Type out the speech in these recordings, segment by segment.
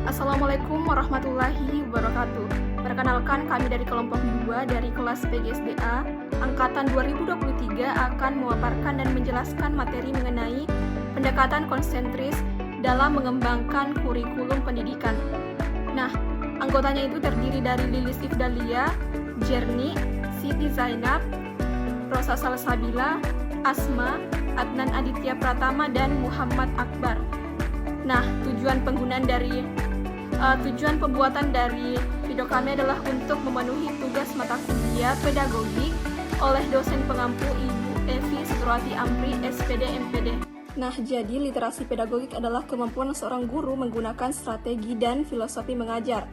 Assalamualaikum warahmatullahi wabarakatuh. Perkenalkan, kami dari kelompok 2 dari kelas PGSDA angkatan 2023 akan memaparkan dan menjelaskan materi mengenai pendekatan konsentris dalam mengembangkan kurikulum pendidikan. Nah, anggotanya itu terdiri dari Lilis Ifdalia, Jerni, Siti Zainab, Rosa Salsabila, Asma, Adnan Aditya Pratama, dan Muhammad Akbar. Nah, tujuan pembuatan dari video kami adalah untuk memenuhi tugas mata kuliah pedagogik oleh dosen pengampu Ibu Evi Suturati Amri, SPD MPD. Nah, jadi literasi pedagogik adalah kemampuan seorang guru menggunakan strategi dan filosofi mengajar.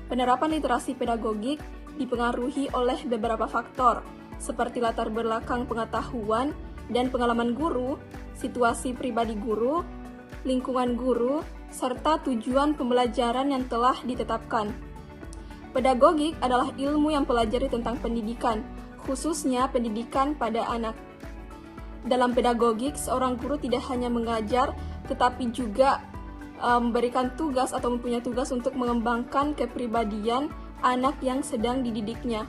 Penerapan literasi pedagogik dipengaruhi oleh beberapa faktor, seperti latar belakang pengetahuan dan pengalaman guru, situasi pribadi guru, lingkungan guru, serta tujuan pembelajaran yang telah ditetapkan. Pedagogik adalah ilmu yang pelajari tentang pendidikan, khususnya pendidikan pada anak. Dalam pedagogik, seorang guru tidak hanya mengajar, tetapi juga memberikan tugas atau mempunyai tugas untuk mengembangkan kepribadian anak yang sedang dididiknya.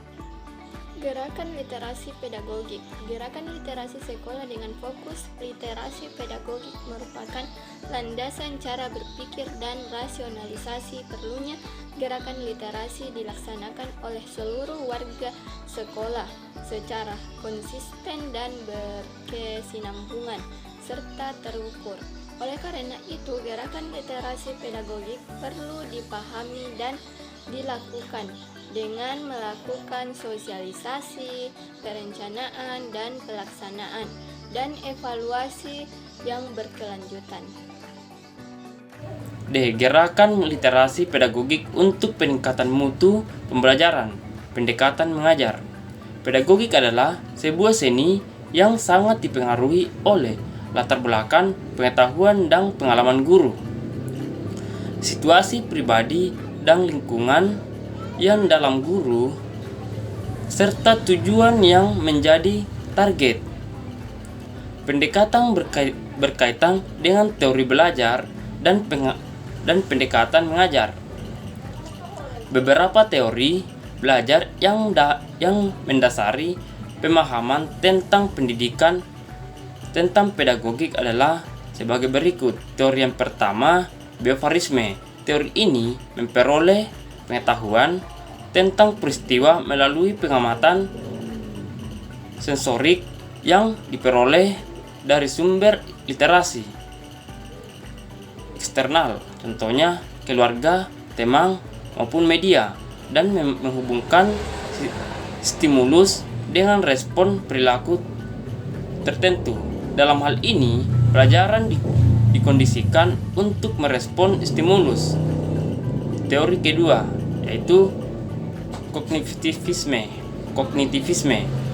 Gerakan literasi pedagogik. Gerakan literasi sekolah dengan fokus literasi pedagogik merupakan landasan cara berpikir dan rasionalisasi perlunya gerakan literasi dilaksanakan oleh seluruh warga sekolah secara konsisten dan berkesinambungan serta terukur. Oleh karena itu, gerakan literasi pedagogik perlu dipahami dan dilakukan dengan melakukan sosialisasi, perencanaan, dan pelaksanaan, dan evaluasi yang berkelanjutan. D. Gerakan literasi pedagogik untuk peningkatan mutu pembelajaran. Pendekatan mengajar. Pedagogik adalah sebuah seni yang sangat dipengaruhi oleh latar belakang, pengetahuan, dan pengalaman guru, situasi pribadi dan lingkungan yang dalam guru, serta tujuan yang menjadi target. Pendekatan berkaitan dengan teori belajar dan pendekatan mengajar. Beberapa teori belajar yang mendasari pemahaman tentang pendidikan tentang pedagogik adalah sebagai berikut. Teori yang pertama, biovarisme. Teori ini memperoleh pengetahuan tentang peristiwa melalui pengamatan sensorik yang diperoleh dari sumber literasi eksternal, contohnya keluarga, teman, maupun media, dan menghubungkan stimulus dengan respon perilaku tertentu. Dalam hal ini, pelajaran dikondisikan untuk merespon stimulus. Teori kedua yaitu kognitivisme.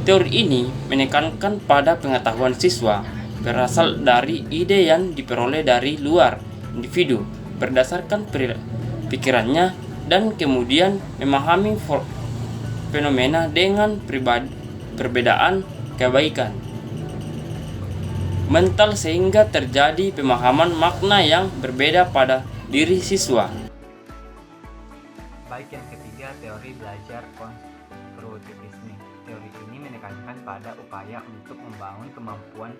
Teori ini menekankan pada pengetahuan siswa berasal dari ide yang diperoleh dari luar individu berdasarkan pikirannya dan kemudian memahami fenomena dengan perbedaan kebaikan mental sehingga terjadi pemahaman makna yang berbeda pada diri siswa. Baik, yang ketiga, teori belajar konstruktivisme. Teori ini menekankan pada upaya untuk membangun kemampuan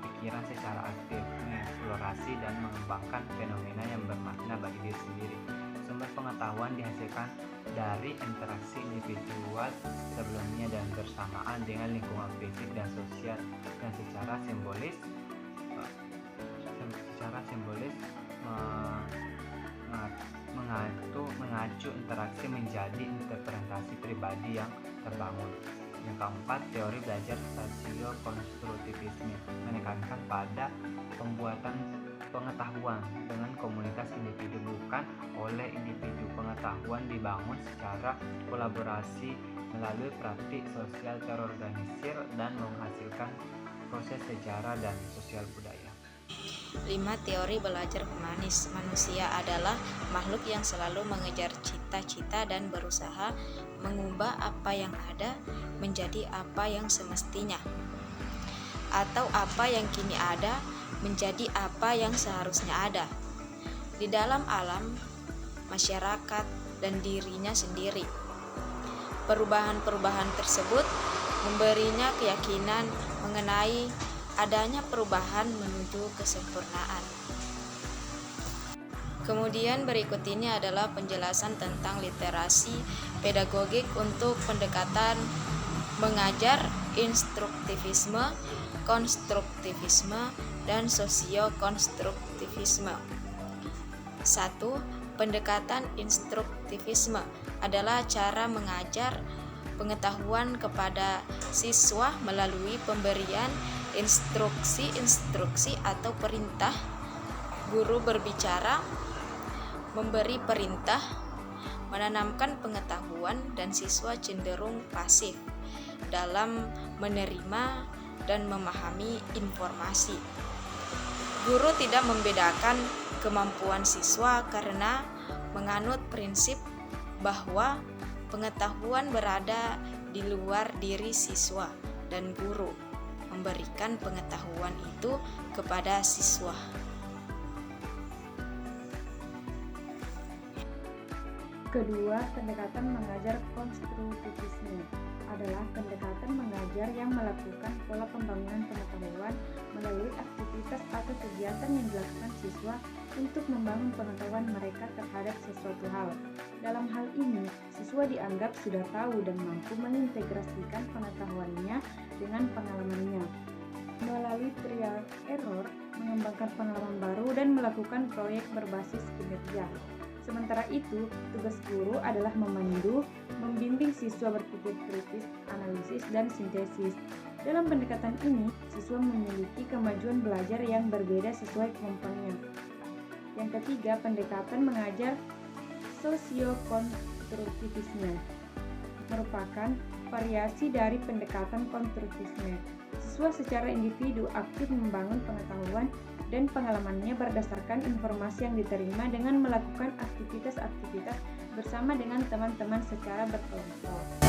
pikiran secara aktif, mengeksplorasi dan mengembangkan fenomena yang bermakna bagi diri sendiri. Sumber pengetahuan dihasilkan dari interaksi individual sebelumnya dan bersamaan dengan lingkungan fisik dan sosial, dan secara simbolis mengacu interaksi menjadi interpretasi pribadi yang terbangun. Yang keempat, teori belajar sosio-konstruktivisme menekankan pada pembuatan pengetahuan dengan komunitas individu, bukan oleh individu. Pengetahuan dibangun secara kolaborasi melalui praktik sosial terorganisir dan menghasilkan proses sejarah dan sosial budaya. 5. Teori belajar humanis. Manusia adalah makhluk yang selalu mengejar cita-cita dan berusaha mengubah apa yang ada menjadi apa yang semestinya, atau apa yang kini ada menjadi apa yang seharusnya ada. Di dalam alam masyarakat, dan dirinya sendiri. Perubahan-perubahan tersebut memberinya keyakinan mengenai adanya perubahan menuju kesempurnaan. Kemudian berikut ini adalah penjelasan tentang literasi pedagogik untuk pendekatan mengajar, instruktivisme, konstruktivisme, dan sosiokonstruktivisme. 1. Pendekatan instruktivisme adalah cara mengajar pengetahuan kepada siswa melalui pemberian instruksi atau perintah. Guru berbicara, memberi perintah, menanamkan pengetahuan, dan siswa cenderung pasif dalam menerima dan memahami informasi. Guru tidak membedakan kemampuan siswa karena menganut prinsip bahwa pengetahuan berada di luar diri siswa dan guru memberikan pengetahuan itu kepada siswa. Kedua, pendekatan mengajar konstruktivisme adalah pendekatan mengajar yang melakukan pola pembangunan pengetahuan melalui aktivitas atau kegiatan yang dilakukan siswa untuk membangun pengetahuan mereka terhadap sesuatu hal. Dalam hal ini, siswa dianggap sudah tahu dan mampu mengintegrasikan pengetahuannya dengan pengalamannya. Melalui trial error, mengembangkan pengalaman baru dan melakukan proyek berbasis kinerja. Sementara itu, tugas guru adalah memandu, membimbing siswa berpikir kritis, analisis, dan sintesis. Dalam pendekatan ini, siswa memiliki kemajuan belajar yang berbeda sesuai kemampuannya. Yang ketiga, pendekatan mengajar sosiokonstruktivisme merupakan variasi dari pendekatan konstruktivisme. Siswa secara individu aktif membangun pengetahuan dan pengalamannya berdasarkan informasi yang diterima dengan melakukan aktivitas-aktivitas bersama dengan teman-teman secara berkelompok.